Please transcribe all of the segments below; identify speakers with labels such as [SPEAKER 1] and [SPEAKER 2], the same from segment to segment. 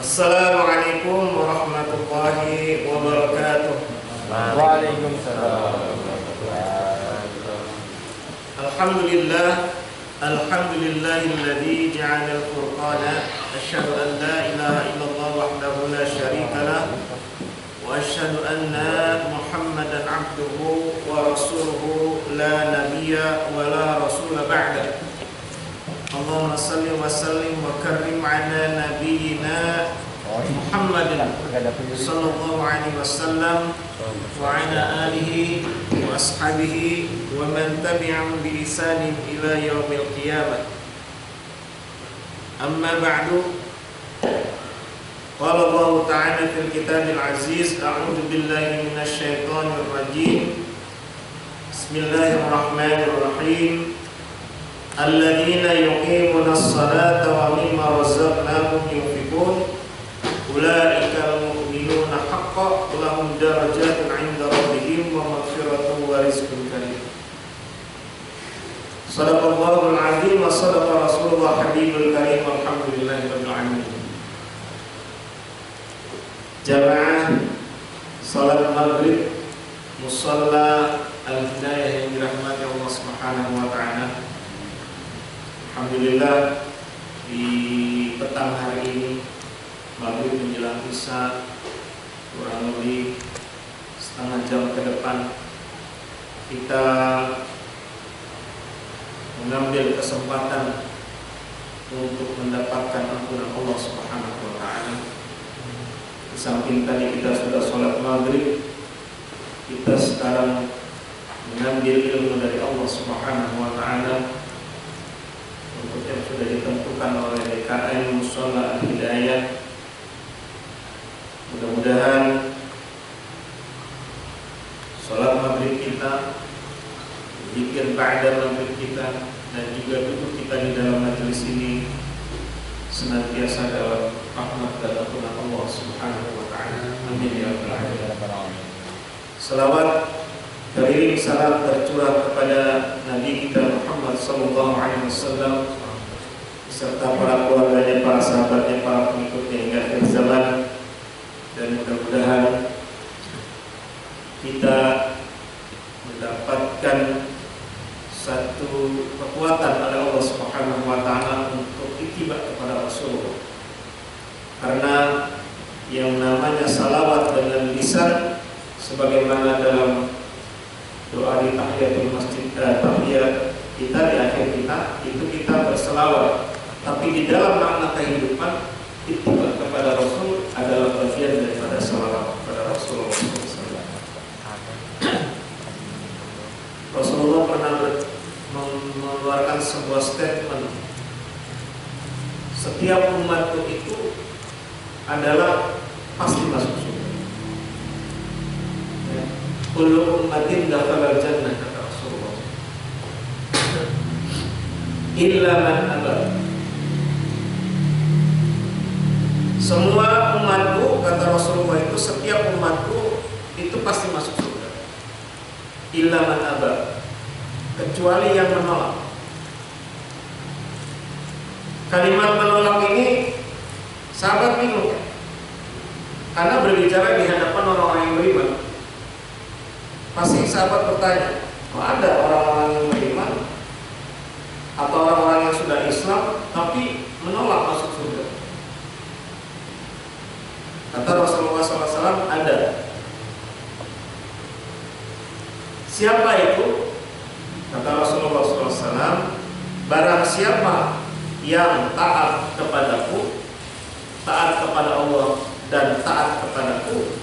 [SPEAKER 1] Assalamualaikum warahmatullahi wabarakatuh.
[SPEAKER 2] Waalaikumsalam.
[SPEAKER 1] Alhamdulillah, alhamdulillahilladzi ja'ala al-furqana asyhadu an la ilaha illallah wahdahu la syarika lah wa asyhadu anna Muhammadan abduhu wa rasuluhu la nabiyya wa la rasula ba'da. Allahumma salli wa sallim wa karrim ala nabiyyina Muhammadin sallallahu alaihi wasallam wa ala alihi wa ashabihi wa man tabi'ahum bi ihsanin ila yaumil qiyamah. Amma ba'du. Qala Allah ta'ala fil kitabil aziz, a'udzu billahi minasy syaithanir rajim. Bismillahirrahmanirrahim. Alladzina yuqimuna as-salata wa mimma razaqnahum yunfiqun ulaikal mu'minuna haqqan lahum darajatun 'inda rabbihim wa maghfiratun wa rizqun karim. Shadaqallahul 'azim wa shadaqa rasulullah habibul karim. Alhamdulillahirabbil alamin. Jamaah salat maghrib musalla al-hidayah yang dirahmati Allah Subhanahu wa taala. Alhamdulillah, di petang hari ini maghrib menjelang isya, kurang lebih setengah jam ke depan, kita mengambil kesempatan untuk mendapatkan ampunan Allah Subhanahu wa taala. Di samping tadi kita sudah sholat maghrib, kita sekarang mengambil ilmu dari Allah Subhanahu wa taala untuk yang sudah ditentukan oleh DKM Mushola Al-Hidayah. Mudah-mudahan sholat maghrib kita, zikir ba'da maghrib kita, dan juga duduk kita di dalam majelis ini senantiasa dalam rahmat dan ampunan Allah Subhanahu wa taala. Amin ya rabbal alamin. Selawat teriring salam tercurah kepada Nabi kita Muhammad sallallahu alaihi wasallam serta para keluarganya, para sahabatnya, para pengikutnya hingga akhir zaman. Dan mudah-mudahan kita mendapatkan satu kekuatan oleh Allah Subhanahu wa taala untuk ittiba kepada Rasulullah. Karena yang namanya salawat dengan lisan, sebagaimana dalam doa di tahiyatul masjid, tahiyat kita di akhir kita itu kita berselawat. Tapi di dalam makna kehidupan ittiba kepada Rasul adalah bagian daripada salawat kepada Rasulullah SAW. Rasulullah pernah mengeluarkan sebuah statement, setiap umatku itu adalah pasti masuk surga. Kullu ummatin dakhala jannah, kata Rasulullah, illa man aba. Semua umatku, kata Rasulullah, itu setiap umatku itu pasti masuk surga, illa man aba, kecuali yang menolak. Kalimat menolak ini sahabat bingung, karena berbicara di hadapan orang-orang yang beriman. Pasti sahabat bertanya, kok ada orang-orang yang beriman atau orang-orang yang sudah Islam tapi menolak masuk surga? Kata Rasulullah SAW, ada. Siapa itu? Kata Rasulullah SAW, barang siapa yang taat kepadaku, taat kepada Allah dan taat kepadaku,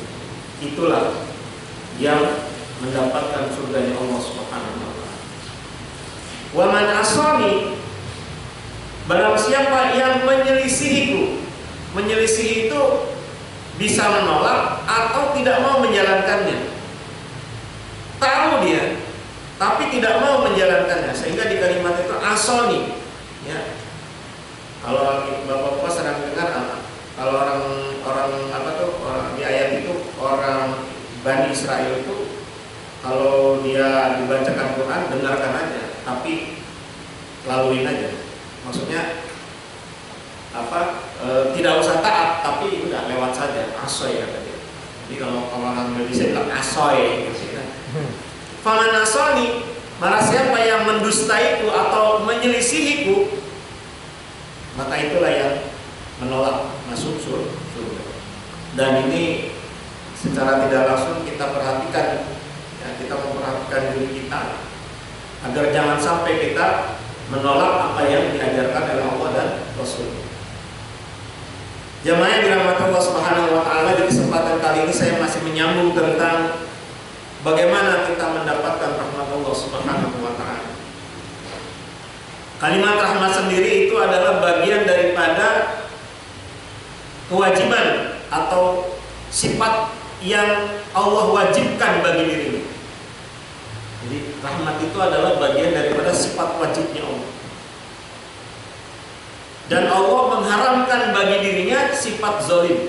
[SPEAKER 1] itulah yang mendapatkan surganya Allah Subhanahu wa taala. Wa man asani, barang siapa yang menyelisihiku. Menyelisih itu bisa menolak atau tidak mau menjalankannya. Tahu dia, tapi tidak mau menjalankannya, sehingga di kalimat itu asoni. Ya. Kalau Bapak-bapak sedang dengar, kalau orang di ayat itu, orang Bani Israel itu, kalau dia dibacakan Quran, dengarkan aja, tapi laluin aja. Maksudnya tidak usah taat, tapi udah lewat saja, asoy kata dia. Jadi kalau orang Indonesia bilang asoy gitu kan. Faman asoni, maka siapa yang mendustaiku atau menyelisihiku, maka itulah yang menolak masuk surga. Dan ini secara tidak langsung kita perhatikan, ya, kita memperhatikan diri kita agar jangan sampai kita menolak apa yang diajarkan oleh Allah dan Rasul. Jamaah yang dirahmati Allah Subhanahu wa taala, di kesempatan kali ini saya masih menyambung tentang bagaimana kita mendapatkan rahmat Allah Subhanahu wa taala. Kalimat rahmat sendiri itu adalah bagian daripada kewajiban atau sifat yang Allah wajibkan bagi dirinya. Jadi rahmat itu adalah bagian daripada sifat wajibnya Allah. Dan Allah mengharamkan bagi dirinya sifat zalim.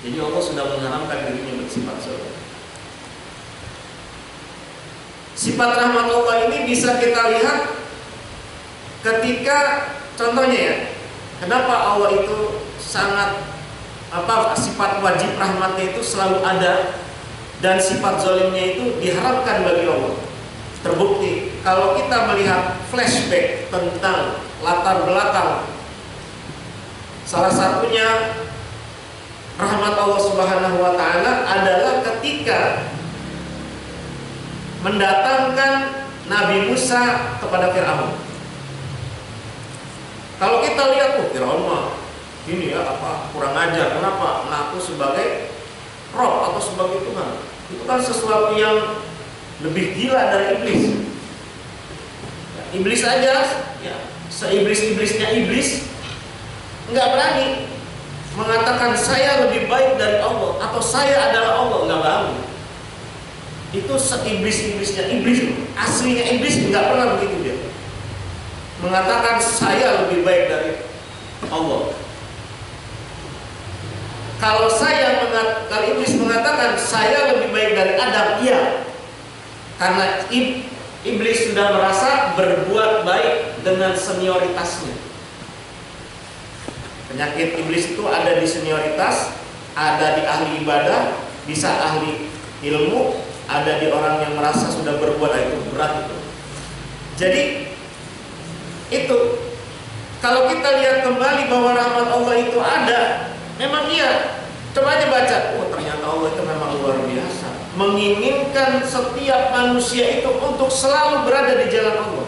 [SPEAKER 1] Jadi Allah sudah mengharamkan dirinya bersifat zalim. Sifat rahmat Allah ini bisa kita lihat ketika, contohnya ya, kenapa Allah itu sangat sifat wajib rahmatnya itu selalu ada dan sifat zalimnya itu diharamkan bagi Allah. Terbukti kalau kita melihat flashback tentang latar belakang, salah satunya rahmat Allah Subhanahu wa taala adalah ketika mendatangkan Nabi Musa kepada Fir'aun. Kalau kita lihat, Fir'aun mah ini ya kurang ajar, kenapa mengaku sebagai Rob atau sebagai Tuhan? Itu kan sesuatu yang lebih gila dari iblis. Ya, iblis aja, ya, seiblis-iblisnya iblis nggak berani mengatakan saya lebih baik dari Allah atau saya adalah Allah, nggak berani. Itu seiblis-iblisnya iblis, aslinya iblis nggak pernah begitu dia mengatakan saya lebih baik dari Allah. Kalau iblis mengatakan saya lebih baik dari Adam, iya, karena iblis sudah merasa berbuat baik dengan senioritasnya. Penyakit iblis itu ada di senioritas, ada di ahli ibadah, bisa ahli ilmu, ada di orang yang merasa sudah berbuat, itu berat itu. Jadi itu kalau kita lihat kembali bahwa rahmat Allah itu ada, memang iya. Coba aja baca, ternyata Allah itu memang luar biasa, menginginkan setiap manusia itu untuk selalu berada di jalan Allah.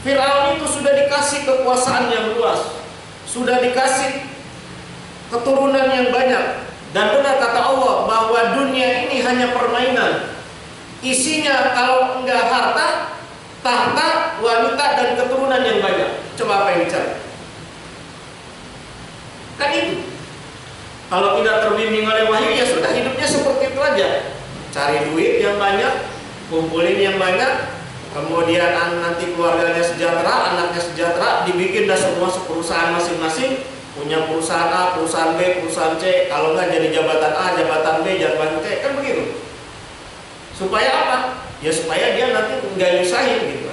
[SPEAKER 1] Fir'aun itu sudah dikasih kekuasaan yang luas, sudah dikasih keturunan yang banyak, dan benar kata Allah bahwa dunia ini hanya permainan. Isinya kalau enggak harta, tahta, wanita, dan keturunan yang banyak. Coba apa yang dicari? Kan itu. Kalau tidak terbimbing oleh wahyu, ya sudah hidupnya seperti itu aja. Cari duit yang banyak, kumpulin yang banyak, kemudian nanti keluarganya sejahtera, anaknya sejahtera, dibikin dah semua perusahaan masing-masing, punya perusahaan A, perusahaan B, perusahaan C. Kalau nggak jadi jabatan A, jabatan B, jabatan C, kan begitu. Supaya apa? Ya supaya dia nanti nggak nyusahin gitu.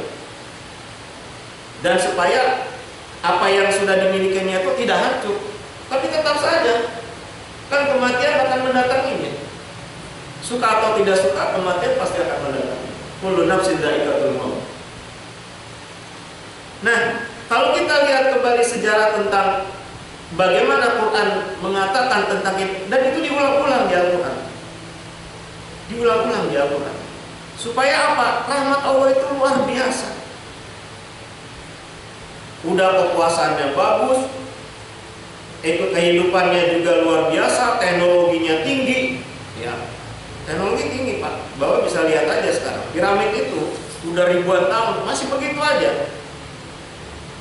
[SPEAKER 1] Dan supaya apa yang sudah dimilikinya itu tidak hancur. Tapi tetap saja, kan kematian akan mendatanginya. Suka atau tidak suka, kematian pasti akan mendatangi. Kullu nafsin dha'iqatul maut. Nah, kalau kita lihat kembali sejarah tentang bagaimana Quran mengatakan tentang itu, dan itu diulang-ulang di Al-Quran. Diulang-ulang di Al-Quran. Supaya apa? Rahmat Allah itu luar biasa. Udah kekuasaannya bagus, kehidupannya juga luar biasa, teknologinya tinggi, ya. Teknologi tinggi Pak. Bapak bisa lihat aja sekarang. Piramid itu udah ribuan tahun masih begitu aja.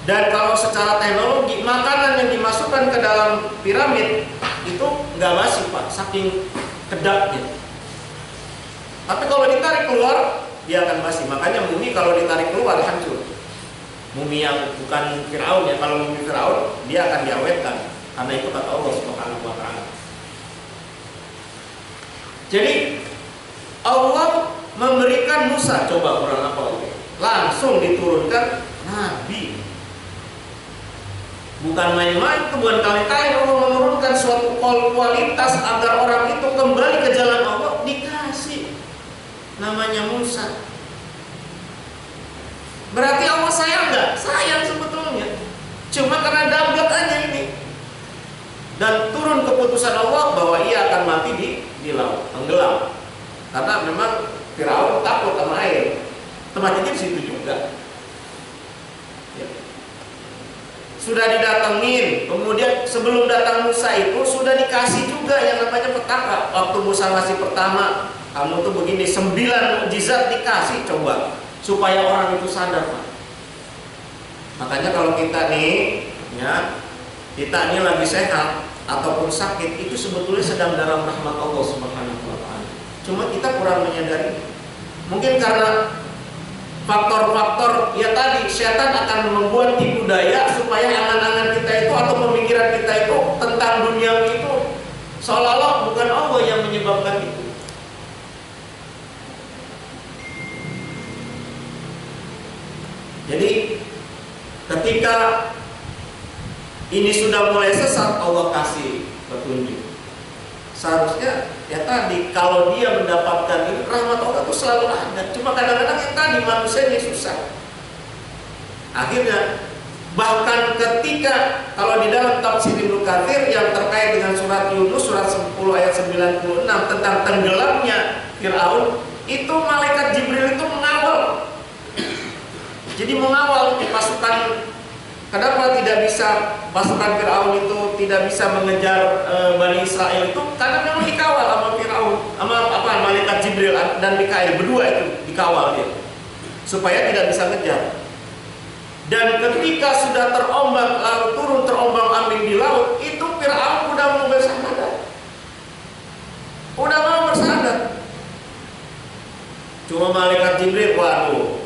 [SPEAKER 1] Dan kalau secara teknologi, makanan yang dimasukkan ke dalam piramid itu nggak basi Pak, saking kedapnya. Tapi kalau ditarik keluar, dia akan basi. Makanya mumi kalau ditarik keluar hancur. Mumi yang bukan Firaun ya, kalau mumi Firaun dia akan diawetkan. Karena itu kata Allah Subhanahu wa taala. Jadi Allah memberikan Musa, coba kurang apa itu? Langsung diturunkan nabi. Bukan main-main, itu bukan kali-kali Allah menurunkan suatu kualitas agar orang itu kembali ke jalan Allah, dikasih namanya Musa. Berarti Allah sayang nggak? Sayang sebetulnya. Cuma karena dablek aja ini. Dan turun keputusan Allah bahwa ia akan mati di laut, tenggelam. Karena memang Firaun takut sama air. Tempatnya di situ juga. Ya. Sudah didatengin, kemudian sebelum datang Musa itu sudah dikasih juga yang namanya petaka. Waktu Musa masih pertama, kamu tuh begini, 9 mukjizat dikasih, coba supaya orang itu sadar, Pak. Makanya kalau kita nih, ya, kita ini lagi sehat ataupun sakit, itu sebetulnya sedang dalam rahmat Allah Subhanahu wa taala. Cuma kita kurang menyadari. Mungkin karena faktor-faktor ya tadi, setan akan membuat tipu daya supaya angan-angan kita itu atau pemikiran kita itu tentang dunia itu seolah-olah bukan Allah yang menyebabkan itu. Jadi ketika ini sudah mulai sesat, Allah kasih petunjuk. Seharusnya ya tadi, kalau dia mendapatkan ini, rahmat Allah itu selalu ada. Cuma kadang-kadang yang tadi manusia ini susah. Akhirnya bahkan ketika kalau di dalam tafsir Ibnu Katsir yang terkait dengan surat Yunus surat 10 ayat 96 tentang tenggelamnya Firaun, itu malaikat Jibril itu mengawal. Jadi mengawal pasukan. Kenapa tidak bisa pasukan Firaun itu tidak bisa mengejar Bani Israel itu? Karena memang dikawal sama Firaun, sama malaikat Jibril dan Mikail, berdua itu dikawal dia supaya tidak bisa ngejar. Dan ketika sudah terombang lalu turun terombang-ambing di laut, itu Firaun udah mau bersandar. Udah mau bersandar. Cuma malaikat Jibril, waduh,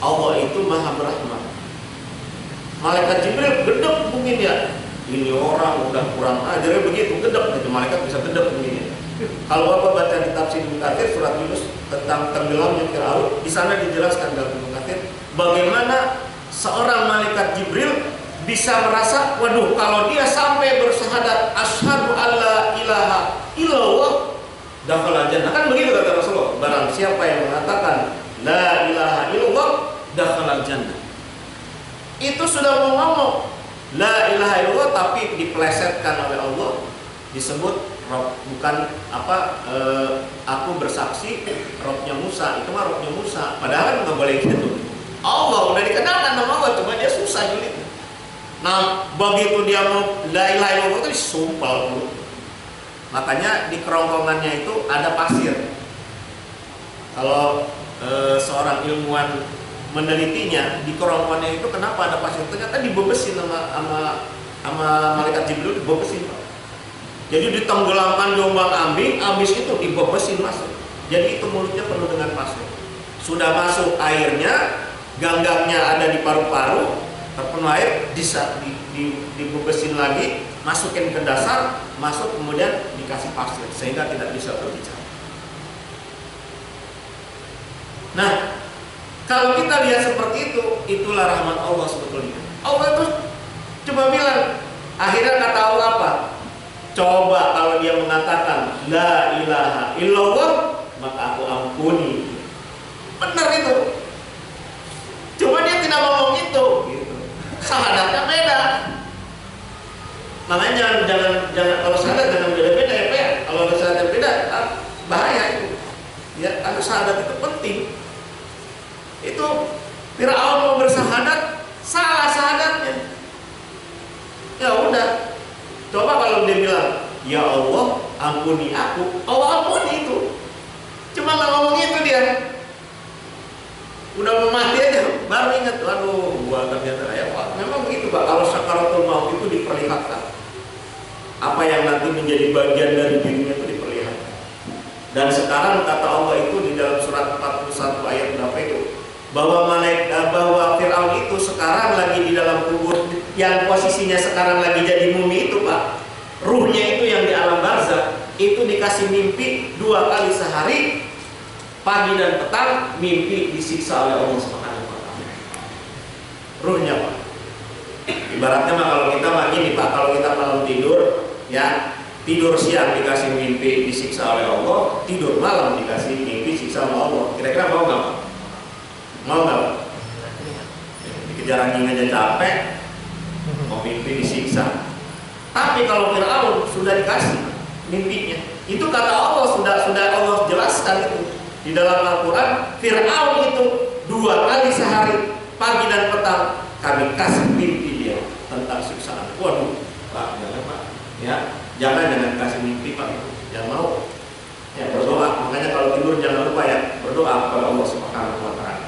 [SPEAKER 1] Allah itu maha berahmat. Malaikat Jibril gedek mungkin ya. Ini orang udah kurang ajar begitu, gedek. Jadi malaikat bisa gedek mungkin ya. Kalau Bapak baca di tafsir Ibnu Katsir surat Yunus tentang tenggelamnya Firaun, di sana dijelaskan dalam Ibnu Katsir bagaimana seorang malaikat Jibril bisa merasa, waduh, kalau dia sampai bersyahadat asyhadu alla ilaha illallah dakhala jannah. Kan begitu kata Rasulullah, barang siapa yang mengatakan la ilaha illallah dakhala jannah. Itu sudah mau ngomong la ilaha illallah tapi dipelesetkan oleh Allah, disebut Rob, bukan aku bersaksi Robnya Musa, itu mah Robnya Musa, padahal kan nggak boleh gitu. Allah udah dikenalkan nama Allah, cuma dia susah julid. Nah begitu dia mau la ilaha illallah itu disumpal dulu. Makanya di kerongkongannya itu ada pasir. Kalau seorang ilmuwan menelitinya, di kerongkongannya itu kenapa ada pasir? Ternyata dibebesin sama malaikat Jibril, dibebesin, Pak. Jadi ditenggelamkan diombang-ambing, habis itu dibebesin masuk. Jadi itu mulutnya penuh dengan pasir. Sudah masuk airnya, ganggangnya ada di paru-paru, terpenuh air, dibebesin lagi, masukin ke dasar, masuk kemudian dikasih pasir sehingga tidak bisa berbicara. Nah, kalau kita lihat seperti itu, itulah rahmat Allah sebetulnya. Allah itu coba bilang, akhirnya kata Allah apa? Coba kalau dia mengatakan la ilaha illallah, maka aku ampuni. Benar itu. Cuma dia tidak ngomong itu, gitu. Syahadatnya beda. Makanya jangan kalau syahadat jangan beda-beda ya, Pak ya. Kalau syahadat beda, bahaya itu. Ya, karena syahadat itu penting. Itu Firaun mau bersyahadat, salah syahadatnya. Ya udah, coba kalau dia bilang ya Allah ampuni aku, Allah ampuni itu. Cuma nggak ngomong itu dia. Udah mau mati aja, baru ingat, waduh, gua ternyata ya Pak. Memang begitu Pak, kalau sakaratul maut itu diperlihatkan. Apa yang nanti menjadi bagian dari dirinya itu diperlihatkan. Dan sekarang kata Allah itu di dalam surat 41 ayat berapa itu? Bahwa Firaun itu sekarang lagi di dalam kubur, yang posisinya sekarang lagi jadi mumi itu Pak, ruhnya itu yang di alam barzakh itu dikasih mimpi 2 kali sehari, pagi dan petang, mimpi disiksa oleh Allah Subhanahu wa taala. Ruhnya Pak Ibaratnya mah kalau kita mah gini Pak, kalau kita malam tidur, ya tidur siang dikasih mimpi disiksa oleh Allah, tidur malam dikasih mimpi siksa oleh Allah. Kira-kira mau nggak Pak? Mau nggak Pak? Dikejar anjing aja capek, mau mimpi disiksa. Tapi kalau Fir'aun sudah dikasih mimpinya, itu kata Allah sudah Allah jelaskan itu di dalam Al-Quran. Fir'aun itu 2 kali sehari, pagi dan petang, kami kasih mimpi dia tentang siksaan. Waduh, Pak, jangan Pak, ya, jangan kasih mimpi Pak, jangan mau. Ya berdoa, makanya kalau tidur jangan lupa ya berdoa kepada Allah Subhanahu Wa Taala.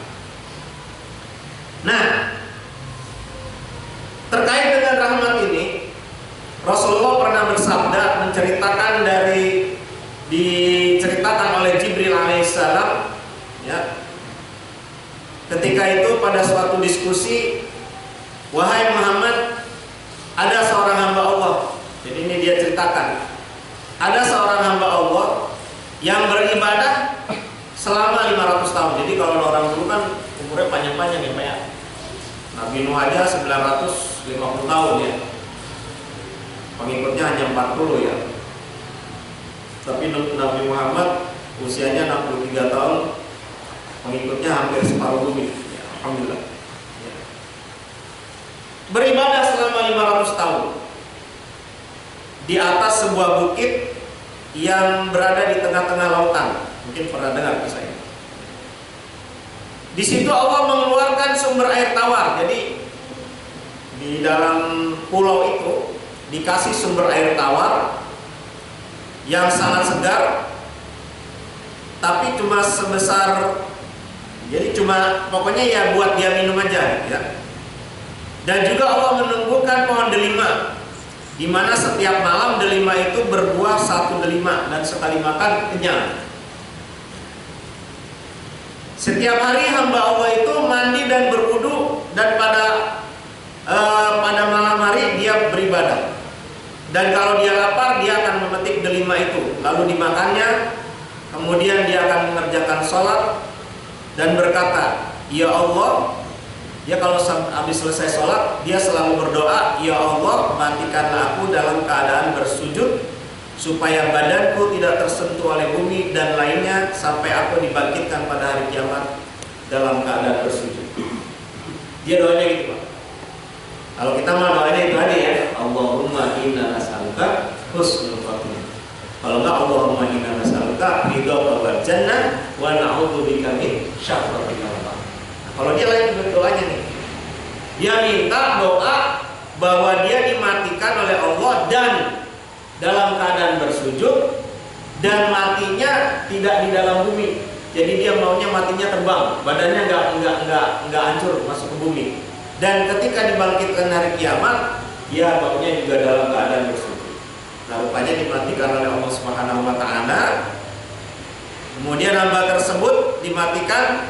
[SPEAKER 1] Nah, terkait dengan rahmat ini, Rasulullah pernah bersabda menceritakan diceritakan oleh Jibril alaihissalam, ya. Ketika itu pada suatu diskusi, wahai Muhammad, ada seorang hamba Allah. Jadi ini dia ceritakan, ada seorang hamba Allah yang beribadah selama 500 tahun. Jadi kalau orang dulu kan umurnya panjang-panjang ya Pak ya. Nabi Nuh aja 950 tahun ya. Pengikutnya hanya 40 ya. Tapi Nabi Muhammad usianya 63 tahun, pengikutnya hampir separuh bumi ya, alhamdulillah ya. Beribadah selama 500 tahun di atas sebuah bukit yang berada di tengah-tengah lautan. Mungkin pernah dengar kisah ini. Di situ Allah mengeluarkan sumber air tawar. Jadi di dalam pulau itu dikasih sumber air tawar yang sangat segar, tapi cuma sebesar, jadi cuma pokoknya ya buat dia minum aja ya. Dan juga Allah menumbuhkan pohon delima, di mana setiap malam delima itu berbuah 1 delima dan sekali makan kenyang. Setiap hari hamba Allah itu mandi dan berwudu, dan pada malam hari dia beribadah. Dan kalau dia lapar, dia akan memetik delima itu, lalu dimakannya. Kemudian dia akan mengerjakan sholat dan berkata, ya Allah. Dia kalau habis selesai sholat, dia selalu berdoa, ya Allah, matikanlah aku dalam keadaan bersujud, supaya badanku tidak tersentuh oleh bumi dan lainnya, sampai aku dibangkitkan pada hari kiamat dalam keadaan bersujud. Dia doanya gitu Pak. Kalau kita mah doanya itu aja ya, Allahumma inna nas'aluka husnul khotimah. Kalau enggak, Allahumma inna nas'aluka ridhaka wal jannah wa na'udzubika min syarri ma sya'ta. Kalau dia lain juga doanya nih, dia minta doa bahwa dia dimatikan oleh Allah dan dalam keadaan bersujud, dan matinya tidak di dalam bumi. Jadi dia maunya matinya terbang, badannya enggak hancur masuk ke bumi. Dan ketika dibangkitkan hari kiamat, dia maunya juga dalam keadaan bersujud. Nah, rupanya dimatikan oleh Allah Subhanahu Wa Taala. Kemudian hamba tersebut dimatikan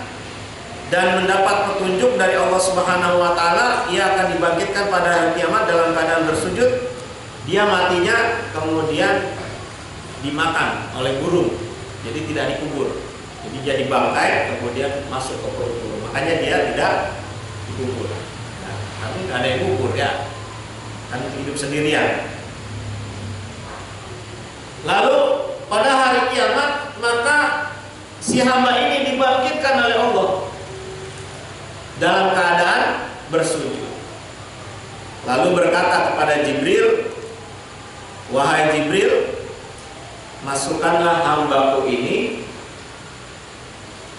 [SPEAKER 1] dan mendapat petunjuk dari Allah Subhanahu Wa Taala, ia akan dibangkitkan pada hari kiamat dalam keadaan bersujud. Dia matinya kemudian dimakan oleh burung, jadi tidak dikubur. Jadi jadi bangkai kemudian masuk ke perut burung. Makanya dia tidak dikubur. Nah, tapi nggak ada yang kubur ya, kan hidup sendirian. Lalu pada hari kiamat, maka si hamba ini dibangkitkan oleh Allah dalam keadaan bersujud. Lalu berkata kepada Jibril, wahai Jibril, masukkanlah hambaku ini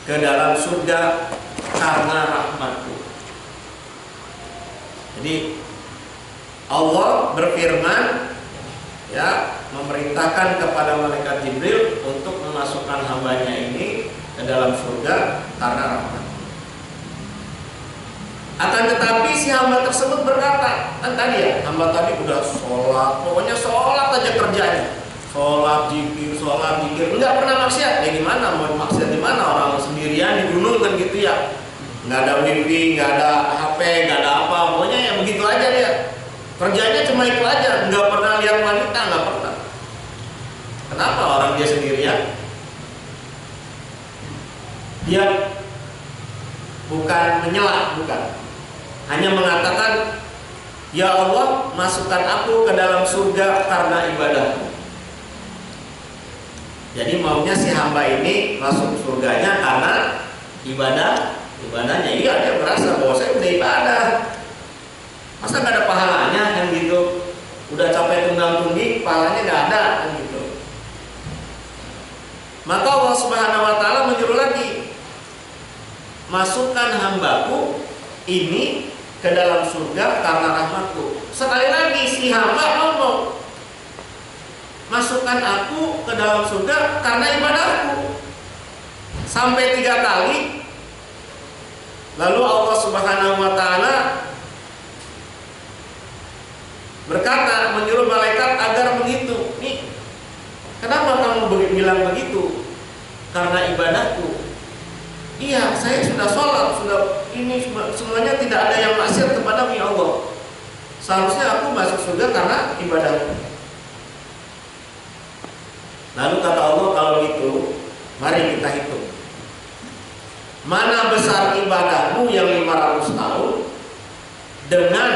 [SPEAKER 1] ke dalam surga karena rahmatku. Jadi Allah berfirman, ya, memerintahkan kepada malaikat Jibril untuk memasukkan hambanya ini ke dalam surga karena rahmat. Akan tetapi si hamba tersebut berkata, kan tadi ya, hamba tadi udah sholat, pokoknya sholat aja kerjanya, sholat zikir, nggak pernah maksiat. Ya gimana mau maksiat di mana, orang sendirian di gunung kan gitu ya, nggak ada wifi, nggak ada HP, nggak ada apa, pokoknya ya begitu aja dia. Kerjanya cuma itu aja, nggak pernah lihat wanita, nggak pernah. Kenapa orang dia sendirian? Dia bukan menyela, bukan. Hanya mengatakan,
[SPEAKER 3] Ya Allah, masukkan aku ke dalam surga karena ibadahmu. Jadi maunya si hamba ini masuk surganya karena ibadahnya. Iya, dia merasa bahwa saya udah ibadah. Masa gak ada pahalanya kan gitu. Udah capek tunggang tunggi, pahalanya gak ada kan gitu. Maka Allah Subhanahu wa taala menyuruh lagi, masukkan hambaku ini ke dalam surga karena rahmatku. Sekali lagi si hamba ngomong, masukkan aku ke dalam surga karena ibadahku. Sampai 3 kali. Lalu Allah Subhanahu wa taala berkata, menyuruh malaikat agar menghitung. Nih, kenapa kamu bilang begitu? Karena ibadahku. Iya, saya sudah sholat, sudah ini semuanya tidak ada yang maksiat kepada ya Allah. Seharusnya aku masuk surga karena ibadahku. Lalu kata Allah, kalau gitu, mari kita hitung. Mana besar ibadahmu yang 500 tahun dengan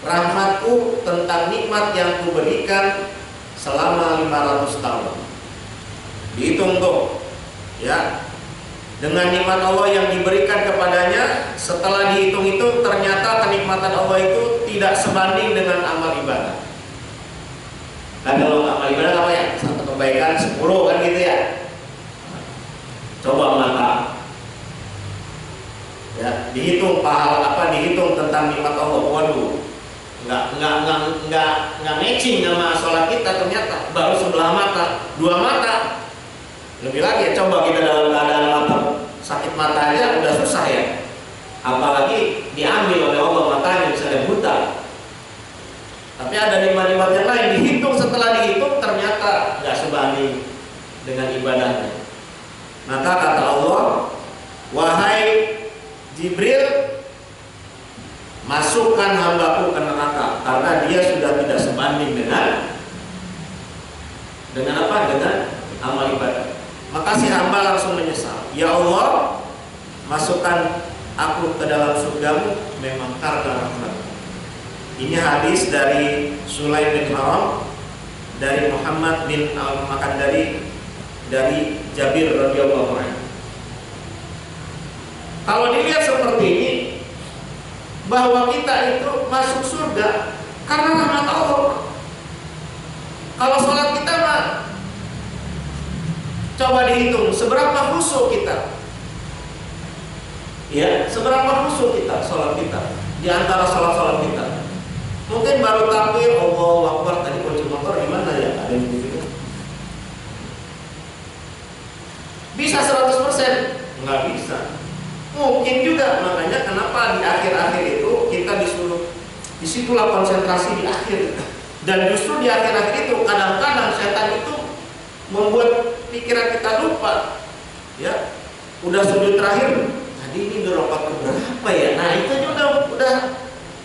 [SPEAKER 3] rahmatku tentang nikmat yang kuberikan selama 500 tahun. Dihitung tuh, ya. Dengan nikmat Allah yang diberikan kepadanya, setelah dihitung itu ternyata kenikmatan Allah itu tidak sebanding dengan amal ibadah. Kan kalau amal ibadah apa ya? Satu kebaikan 10 kan gitu ya. Coba mata. Ya, dihitung pahala apa, dihitung tentang nikmat Allah. Waduh. Nggak matching sama sholat kita, ternyata baru sebelah mata, 2 mata. Lebih lagi ya, coba kita dalam keadaan mata sakit mata aja udah susah ya, apalagi diambil oleh Allah matanya, bisa ada buta. Tapi ada nikmat-nikmat yang lain dihitung, setelah dihitung ternyata nggak sebanding dengan ibadahnya. Maka kata Allah, wahai Jibril, masukkan hambaku ke neraka karena dia sudah tidak sebanding dengan apa? Dengan amal ibadah. Maka si hamba langsung menyesal. Ya Allah, masukkan aku ke dalam surgamu memang karena rahmat. Ini hadis dari Sulaim bin Haram, dari Muhammad bin Al-Makandari, dari Jabir radhiyallahu anhu. Kalau dilihat seperti ini, bahwa kita itu masuk surga karena rahmat Allah. Kalau sholat kita mah, coba dihitung seberapa khusyuk kita. Ya, seberapa khusyuk kita sholat kita di antara sholat kita. Mungkin baru takbir Allahu Akbar, tadi kunci motor gimana ya? Ada yang begitu. Bisa 100%? Nggak bisa. Mungkin juga, makanya kenapa di akhir-akhir itu kita disuruh, disitulah konsentrasi di akhir. Dan justru di akhir-akhir itu kadang-kadang setan itu membuat pikiran kita lupa. Ya, udah sujud terakhir, tadi ini udah rakaat berapa ya? Nah itu juga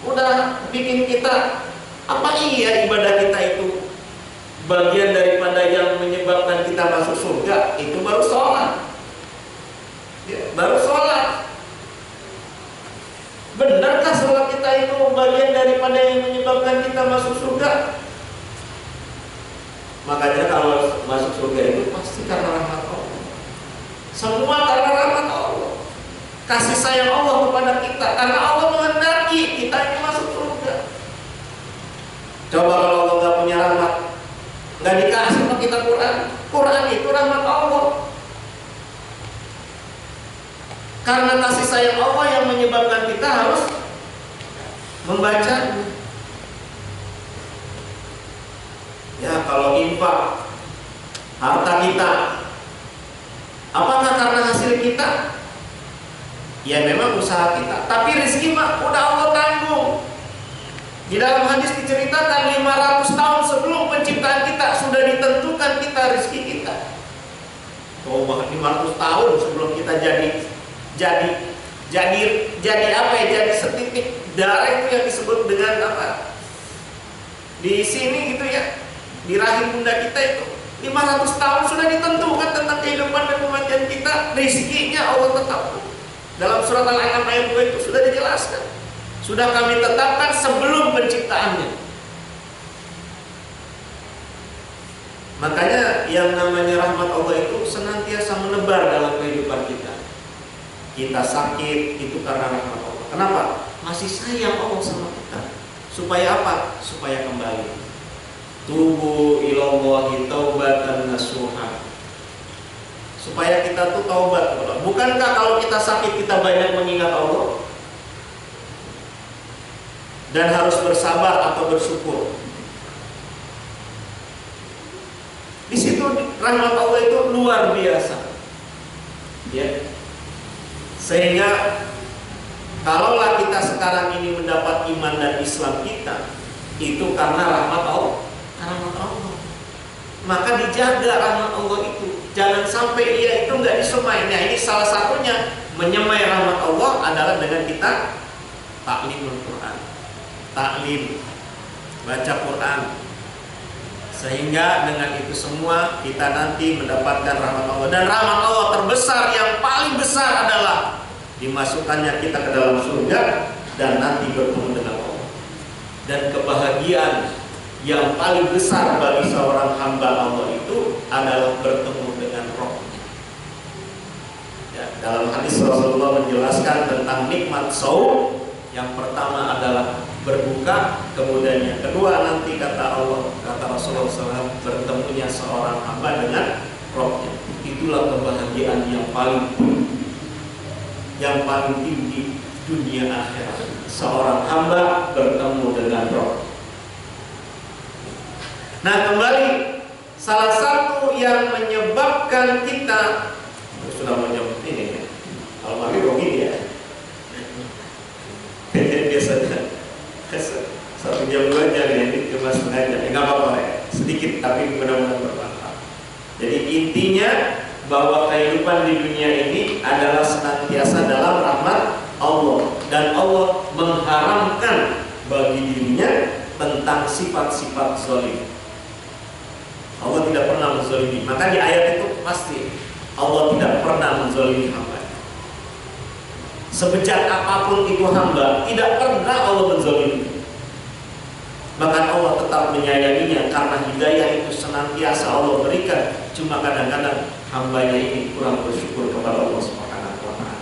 [SPEAKER 3] udah bikin kita, apa iya ibadah kita itu bagian daripada yang menyebabkan kita masuk surga? Itu baru sholat. Ya, baru sholat. Benarkah sholat kita itu bagian daripada yang menyebabkan kita masuk surga? Makanya kalau masuk surga itu pasti karena rahmat Allah. Semua karena rahmat Allah. Kasih sayang Allah kepada kita, karena Allah menghendaki kita itu masuk surga. Coba kalau Allah nggak punya rahmat, nggak dikasih sama kita Quran. Quran itu rahmat Allah. Karena kasih sayang Allah yang menyebabkan kita harus membaca. Ya, kalau infak harta kita, apakah karena hasil kita? Ya memang usaha kita, tapi rezeki mah udah Allah tanggung. Di dalam hadis diceritakan 500 tahun sebelum penciptaan kita sudah ditentukan kita rezeki kita. Oh, 500 tahun sebelum kita jadi apa ya? Jadi setitik darah itu yang disebut dengan apa? Di sini gitu ya, di rahim bunda kita itu 500 tahun sudah ditentukan tentang kehidupan dan kematian kita. Rezekinya Allah tetapkan. Dalam surat Al-An'am ayat 2 itu sudah dijelaskan. Sudah kami tetapkan sebelum penciptaannya. Makanya yang namanya rahmat Allah itu senantiasa menebar dalam kehidupan kita. Kita sakit itu karena rahmat Allah. Kenapa? Masih sayang Allah sama kita. Supaya apa? Supaya kembali. Tubu ilallahi taubatan nasuha. Supaya kita tuh taubat. Bukankah kalau kita sakit kita banyak mengingat Allah? Dan harus bersabar atau bersyukur. Di situ rahmat Allah itu luar biasa. Ya. Sehingga kalaulah kita sekarang ini mendapat iman dan Islam kita, itu karena rahmat Allah. Rahmat Allah. Maka dijaga rahmat Allah itu. Jangan sampai ia itu nggak disemai. Nah, ini salah satunya menyemai rahmat Allah adalah dengan kita taklimul Quran. Taklim, baca Quran. Sehingga dengan itu semua kita nanti mendapatkan rahmat Allah. Dan rahmat Allah terbesar yang paling besar adalah dimasukkannya kita ke dalam surga dan nanti bertemu dengan Allah. Dan kebahagiaan yang paling besar bagi seorang hamba Allah itu adalah bertemu dengan Rohnya. Ya, dalam hadis Rasulullah menjelaskan tentang nikmat saum. Yang pertama adalah berbuka, kemudian yang kedua nanti kata Allah, kata Rasulullah SAW, bertemunya seorang hamba dengan Rohnya. Itulah kebahagiaan yang paling tinggi dunia akhirat. Seorang hamba bertemu dengan Roh. Nah, kembali salah satu yang menyebabkan kita sudah menyebut ini ya. Kalau mari begini ya. Biasanya 1 jam 2 jam ya, ini cuma setengah jam. Enggak apa-apa ya. Sedikit tapi benar-benar bermanfaat. Jadi intinya bahwa kehidupan di dunia ini adalah senantiasa dalam rahmat Allah, dan Allah mengharamkan bagi dirinya tentang sifat-sifat zalim. Allah tidak pernah menzalimi. Maka di ayat itu pasti Allah tidak pernah menzalimi hamba. Sebejat apapun itu hamba, tidak pernah Allah menzalimi. Bahkan Allah tetap menyayanginya karena hidayah itu senantiasa Allah berikan. Cuma kadang-kadang hambanya ini kurang bersyukur kepada Allah Subhanahu wa Ta'ala.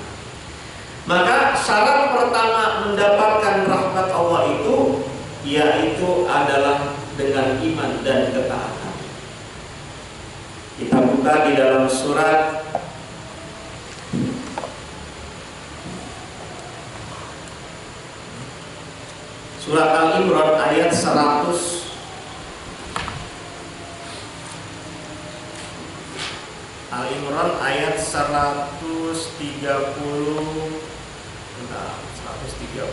[SPEAKER 3] Maka syarat pertama mendapatkan rahmat Allah itu yaitu adalah dengan iman dan ketaatan. Kita buka di dalam surat Al-Imran ayat 100. Al-Imran ayat 130. Bentar, 130.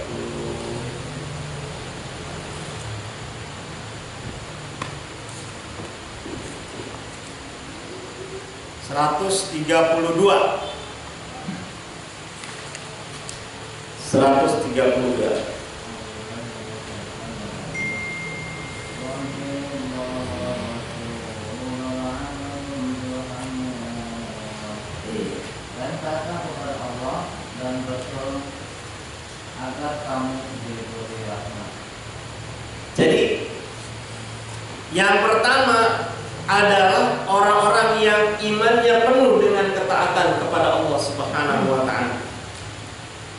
[SPEAKER 3] Seratus tiga puluh dua.
[SPEAKER 2] Dan kata kepada Allah dan Rasul agar kamu diberi rahmat.
[SPEAKER 3] Jadi yang pertama adalah orang-orang yang imannya penuh dengan ketaatan kepada Allah Subhanahu wa Ta'ala.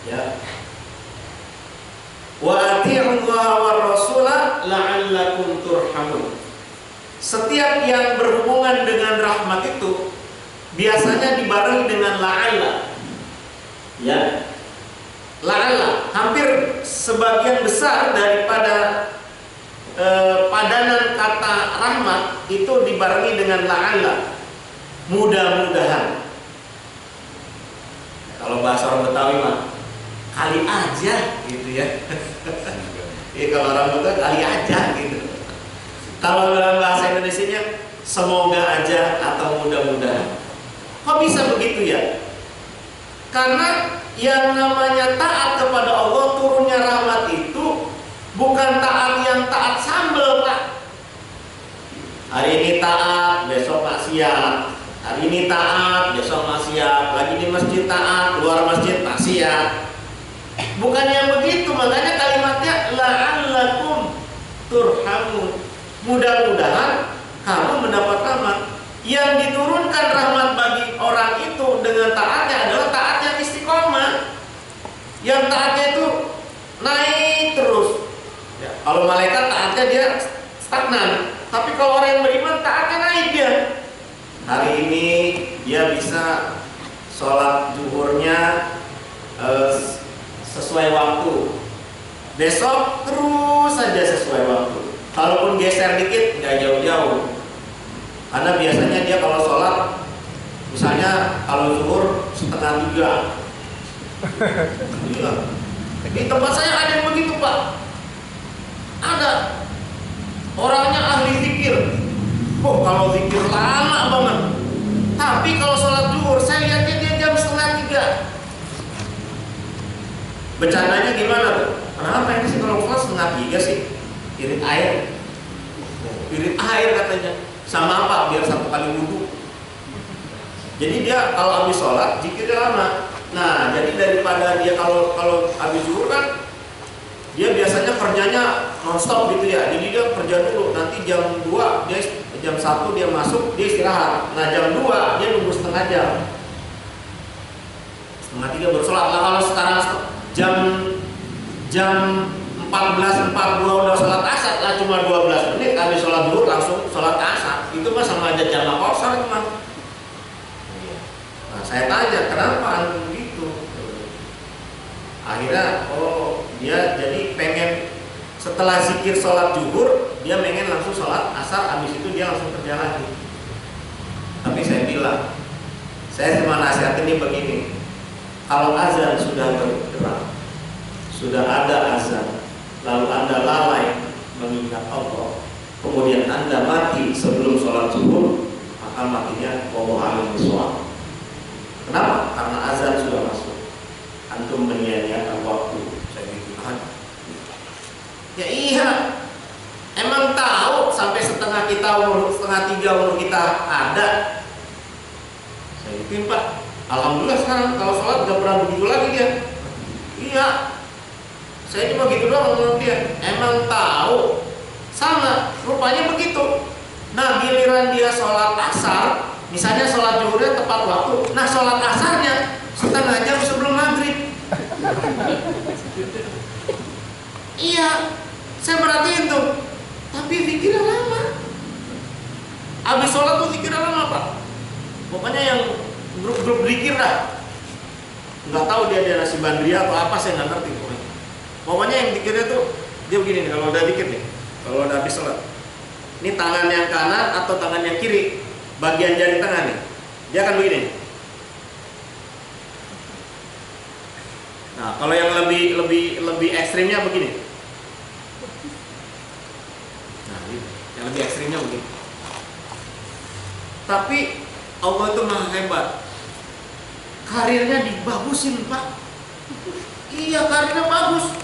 [SPEAKER 3] Ya. Wa ati'ullaha war rasula la'allakum turhamun. Setiap yang berhubungan dengan rahmat itu biasanya dibarengi dengan la'alla. Ya. La'alla, hampir sebagian besar daripada padanan kata rahmat itu dibarengi dengan la'alla, mudah-mudahan. Kalau bahasa orang Betawi mah kali aja gitu ya. Kalau orang Betawi kali aja gitu. Kalau dalam bahasa Indonesianya semoga aja atau mudah-mudahan. Kok bisa begitu ya? Karena yang namanya taat kepada Allah, turunnya rahmat itu bukan taat yang taat sambel, Pak. Hari ini taat, besok maksiat. Hari ini taat, besok maksiat. Lagi di masjid taat, luar masjid maksiat. Bukan yang begitu, makanya kalimatnya la'allakum turhamun. Mudah-mudahan kamu mendapat rahmat. Yang diturunkan rahmat bagi orang itu dengan taatnya adalah taat yang istiqomah. Yang taatnya itu naik terus. Ya, kalau malaikat taatnya dia stagnan, tapi kalau orang yang beriman taatnya naik dia. Hari ini dia bisa sholat zuhurnya sesuai waktu. Besok terus saja sesuai waktu. Kalaupun geser dikit nggak jauh-jauh. Karena biasanya dia kalau sholat, misalnya kalau zuhur 2:30. Iya. Di tempat saya ada yang begitu, Pak. Ada. Orangnya ahli zikir. Oh, kalau zikir lama banget. Tapi kalau sholat zuhur, saya lihatnya dia jam 2:30. Bercandanya gimana tuh? Kenapa ini sih kalau sholat 2:30 sih? Irit air. Irit air katanya. Sama apa? Biar 1 kali wudhu. Jadi dia kalau habis sholat, zikirnya lama. Nah, jadi daripada dia kalau habis zuhur kan, dia biasanya kerjanya nonstop gitu ya. Jadi dia kerja dulu. Nanti jam 2, jam 1 dia masuk, dia istirahat. Nah, jam 2 dia nunggu setengah jam. 2:30 baru sholat. Nah, kalau sekarang jam 14.42 udah sholat asar lah, cuma 12 menit habis sholat zuhur langsung sholat asar. Itu mah sama aja jamaah kosor cuma. Nah, saya tanya kenapa begitu? Akhirnya dia jadi pengen setelah zikir sholat zuhur dia pengen langsung sholat asar, habis itu dia langsung kerja lagi. Tapi saya bilang, saya cuma nasihat ini begini, kalau azan sudah bergerak, sudah ada azan, lalu Anda lalai mengingat Allah, kemudian Anda mati sebelum sholat zuhur, maka matinya wallahu a'lam bishawab. Kenapa? Karena azan sudah masuk. Antum menyia-nyiakan waktu. Saya bilang, ya iya. Emang tahu sampai setengah 2:30 umur kita ada. Saya gituin, Pak. Alhamdulillah sekarang kalau sholat gak pernah begitu lagi dia. Iya. Saya cuma gitu doang ngomong dia. Emang tahu. Sama, rupanya begitu. Nah, giliran dia sholat asar, misalnya sholat zuhurnya tepat waktu. Nah, sholat asarnya setengah jam sebelum maghrib. Iya, saya perhatiin tuh. Tapi zikirnya lama. Habis sholat tuh zikirnya lama, Pak. Pokoknya yang grup-grup zikir dah. Nggak tahu dia nasi bandria atau apa, saya nggak ngerti. Pokoknya yang zikirnya tuh dia begini nih, kalau udah zikir nih, kalau udah habis sholat. Ini tangan yang kanan atau tangan yang kiri, bagian jari tengah nih, dia akan begini. Nah, kalau yang lebih ekstrimnya begini. Nah, yang lebih ekstrimnya begini. Tapi Allah itu maha hebat. Karirnya dibagusin, Pak. Iya, karirnya bagus.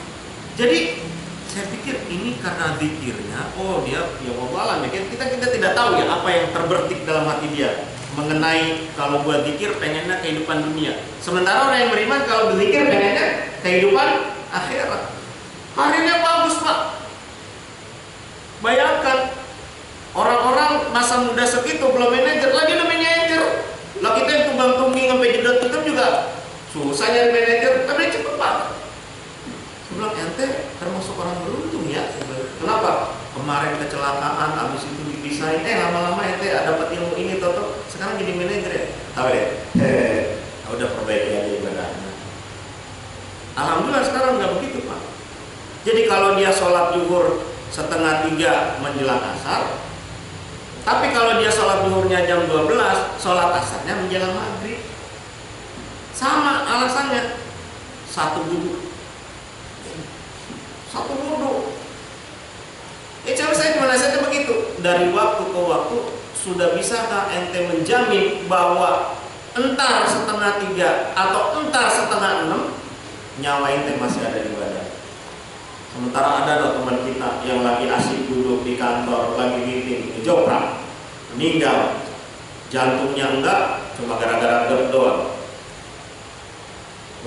[SPEAKER 3] Jadi saya pikir ini karena zikirnya, dia ya Allah ya. Kita tidak tahu ya apa yang terbertik dalam hati dia mengenai kalau buat zikir pengennya kehidupan dunia. Sementara orang yang beriman kalau berzikir pengennya kehidupan akhirat. Karirnya bagus, Pak. Bayangkan orang-orang masa muda segitu belum manajer, lagi udah manajer. Lah kita yang tumbang-tumbing sampai jedot itu juga susah nyari manajer, tapi cepet banget. Sebelum ente termasuk orang beruntung ya. Kenapa? Kemarin kecelakaan, habis itu dipisahin, lama-lama ente dapat ilmu ini, toto sekarang jadi manajer ya. Tahu ya? Udah perbaiki aja ibadahnya. Alhamdulillah sekarang nggak begitu, Pak. Jadi kalau dia sholat zuhur 2:30 menjelang asar, tapi kalau dia sholat zuhurnya jam 12, sholat asarnya menjelang maghrib. Sama alasannya, satu wudhu. Cara saya menasihatnya begitu. Dari waktu ke waktu sudah bisakah ente menjamin bahwa entar 2:30 atau entar 5:30 nyawa ente masih ada di badan. Sementara ada teman kita yang lagi asik duduk di kantor, lagi meeting, joprak, meninggal, jantungnya enggak, cuma gara-gara GERD doang.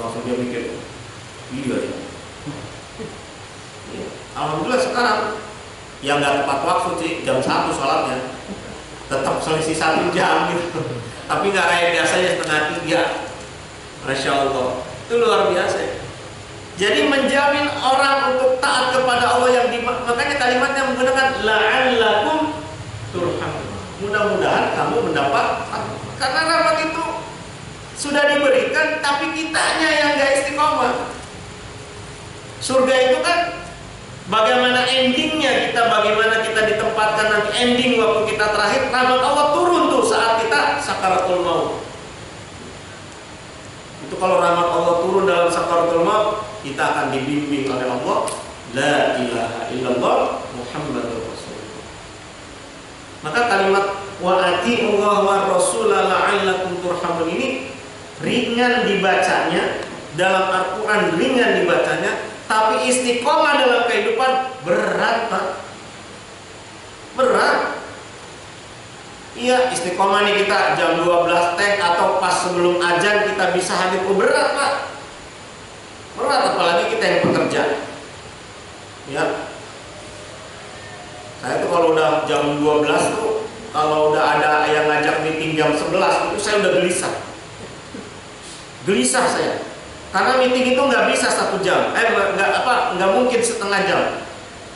[SPEAKER 3] Langsung dia mikir, Iya ya. Alhamdulillah sekarang yang nggak tepat waktu sih, jam 1 sholatnya tetap selisih 1 jam gitu. Tapi nggak kayak biasanya setengah 3. Masya Allah, itu luar biasa. Jadi menjamin orang untuk taat kepada Allah yang makanya kalimatnya menggunakan la'allakum turhamun. Mudah-mudahan kamu mendapat, karena rahmat itu sudah diberikan, tapi kitanya yang nggak istiqomah. Surga itu kan bagaimana endingnya kita, bagaimana kita ditempatkan nanti ending waktu kita terakhir, rahmat Allah turun tuh saat kita sakaratul maut. Itu kalau rahmat Allah turun dalam sakaratul maut, kita akan dibimbing oleh Allah, la ilaha illallah Muhammadur Rasulullah. Maka kalimat wa ati'ullah wa rasulah la'allakum turhamun ini ringan dibacanya, dalam Al-Quran ringan dibacanya, tapi istiqomah dalam kehidupan berat, Pak. Berat. Iya, istiqomah nih kita jam 12 teh atau pas sebelum azan kita bisa hadir. Berat, Pak. Berat, apalagi kita yang bekerja. Ya. Saya tuh kalau udah jam 12 tuh, kalau udah ada yang ngajak meeting jam 11 itu saya udah gelisah. Gelisah saya. Karena meeting itu nggak bisa 1 jam, nggak mungkin setengah jam.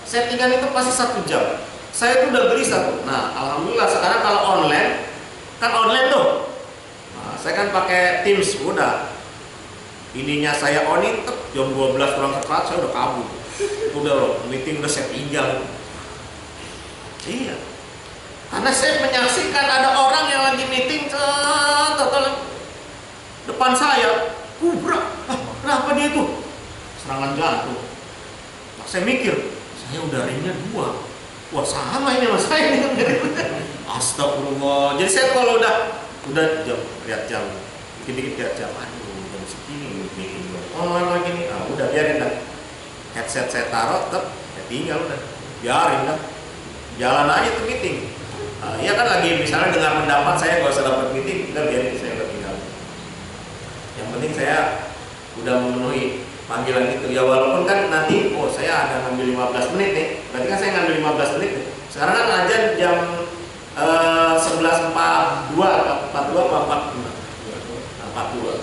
[SPEAKER 3] Settingan itu pasti 1 jam. Saya tuh udah gelisah tuh. Nah, alhamdulillah sekarang kalau online, kan online tuh. Nah, saya kan pakai Teams, udah. Ininya saya on itu jam 12 kurang seperempat saya udah kabur. Udah loh, meeting udah saya tinggal. Iya. Karena saya menyaksikan ada orang yang lagi meeting, depan saya. Kenapa dia itu? Serangan jantung. Nah, saya mikir, saya udah ringnya 2. Wah sama ini mas saya ini. Astagfirullah. Jadi saya kalau udah jam, lihat jam, dikit-dikit lihat jam, aduh jam segini meeting online lagi nih. Ah, udah biarin dah. Headset saya taruh, tetap ya tinggal udah. Biarin dah. Jalan aja tuh meeting. Iya kan lagi misalnya dengar pendapat saya gak usah dapat meeting, udah biarin saya udah tinggal. Yang penting saya udah memenuhi panggilan itu ya, walaupun kan nanti saya ada ngambil 15 menit nih, berarti kan saya ngambil 15 menit nih. Sekarang kan aja jam 11.42 atau 42 apa 42.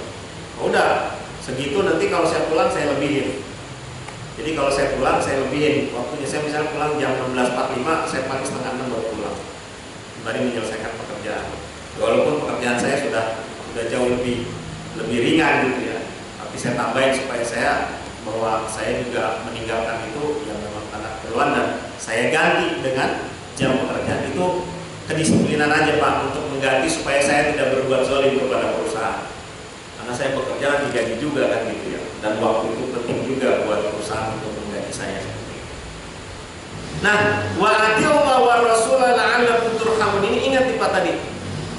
[SPEAKER 3] Udah segitu, nanti kalau saya pulang saya lebihin. Jadi kalau saya pulang saya lebihin waktunya. Saya misalnya pulang jam 16.45, saya paling setengah 6 baru pulang, kembali menyelesaikan pekerjaan. Walaupun pekerjaan saya sudah jauh lebih ringan gitu ya, tapi saya tambahin supaya saya bahwa saya juga meninggalkan itu yang memang karena keperluan, dan saya ganti dengan jam pekerjaan. Itu kedisiplinan aja Pak, untuk mengganti supaya saya tidak berbuat zalim kepada perusahaan, karena saya bekerja digaji juga kan gitu ya, dan waktu itu penting juga buat perusahaan untuk menggaji saya. Nah, wa ati'ullah wa rasulah la'allakum turhamun ini, ingat Pak tadi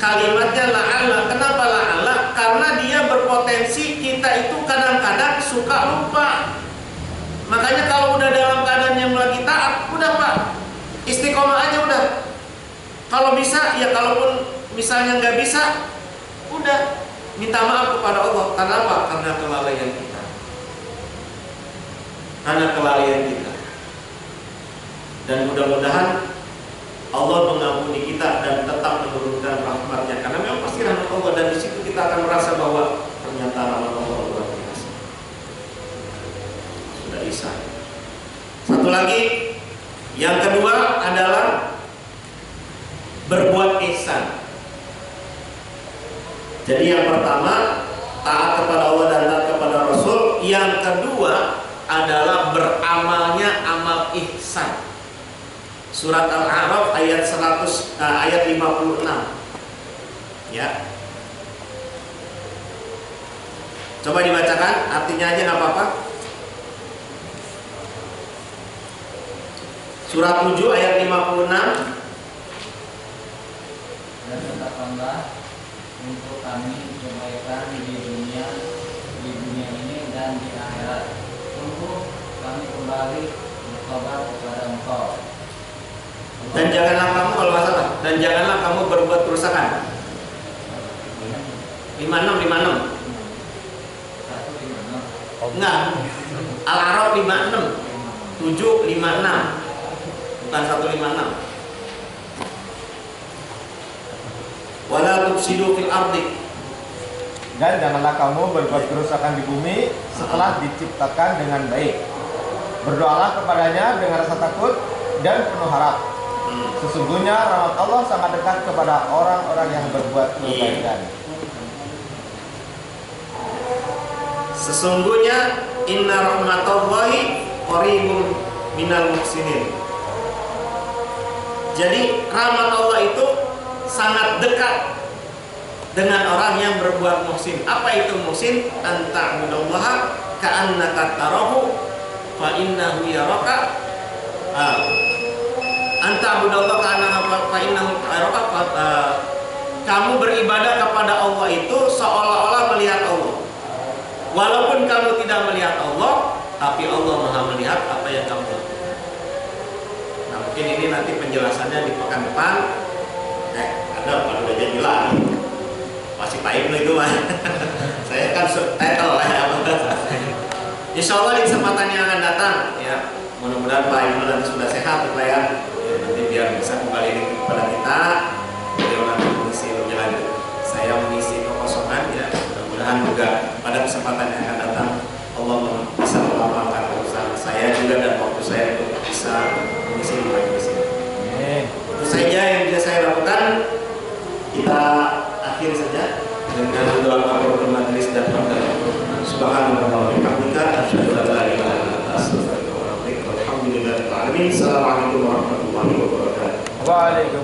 [SPEAKER 3] kalimatnya la'alla. Kenapa la'alla? Karena dia berpotensi kita itu kadang-kadang suka lupa. Makanya kalau udah dalam keadaan yang lagi taat, udah Pak, istiqomah aja udah. Kalau bisa ya, kalaupun misalnya nggak bisa, udah minta maaf kepada Allah. Karena apa? Karena kelalaian kita. Karena kelalaian kita. Dan mudah-mudahan Allah mengampuni kita dan tetap menurunkan rahmatnya, karena memang pasti rahmat Allah, dan di situ kita akan merasa bahwa ternyata rahmat Allah luar biasa. Sudah bisa. Satu lagi, yang kedua adalah berbuat ihsan. Jadi yang pertama taat kepada Allah dan taat kepada Rasul. Yang kedua adalah beramalnya amal ihsan. Surat Al-A'raf ayat 56. Ya. Coba dibacakan, artinya aja nggak apa-apa. Surat 7 ayat 56.
[SPEAKER 2] Dan tetapkanlah untuk kami kebaikan di dunia ini dan di akhirat, untuk kami kembali bertobat kepada Engkau.
[SPEAKER 3] Dan janganlah kamu, kalau nggak salah, dan janganlah kamu berbuat kerusakan. 56. Enggak. Al-A'raf 56. 756. Bukan 156. Wala tufsidu fil ardi.
[SPEAKER 4] Dan janganlah kamu berbuat kerusakan di bumi setelah diciptakan dengan baik. Berdoalah kepadanya dengan rasa takut dan penuh harap. Sesungguhnya rahmat Allah sangat dekat kepada orang-orang yang berbuat kebaikan.
[SPEAKER 3] Sesungguhnya inna rahmatallahi qaribun minal muhsinin. Jadi rahmat Allah itu sangat dekat dengan orang yang berbuat muhsin. Apa itu muhsin? Anta'budallaha ka'annaka tarahu fa innahu yaraka. Anta'budallaha ka'annaka fa innahu yaraka. Kamu beribadah kepada Allah itu seolah-olah melihat Allah. Walaupun kamu tidak melihat Allah, tapi Allah Maha melihat apa yang kamu lakukan. Nah, mungkin ini nanti penjelasannya di pekan depan. Ada kalau udah jadi lagi. Masih pahit itu mah. Saya kan subtitle lah ya. Insya Allah di kesempatan yang akan datang ya. Mudah-mudahan Pak Ibnu nanti sudah sehat Pak ya. Nanti biar bisa kembali kepada kita. Beliau nanti mengisi lebih lanjut. Saya mengisi kekosongan ya. Mudah-mudahan juga pada kesempatan yang akan datang Allah bisa melapangkan urusan saya juga dan waktu saya untuk bisa mengisi di majelis ini. Itu saja yang bisa saya lakukan. Kita akhiri saja dengan doa kafaratul majelis dan hamdalah. Subhanallah wa bihamdika asyhadu an la ilaha illa anta astaghfiruka wa atubu ilaik. Alhamdulillahirabbil alamin. Assalamualaikum warahmatullahi wabarakatuh.
[SPEAKER 4] Waalaikumsalam.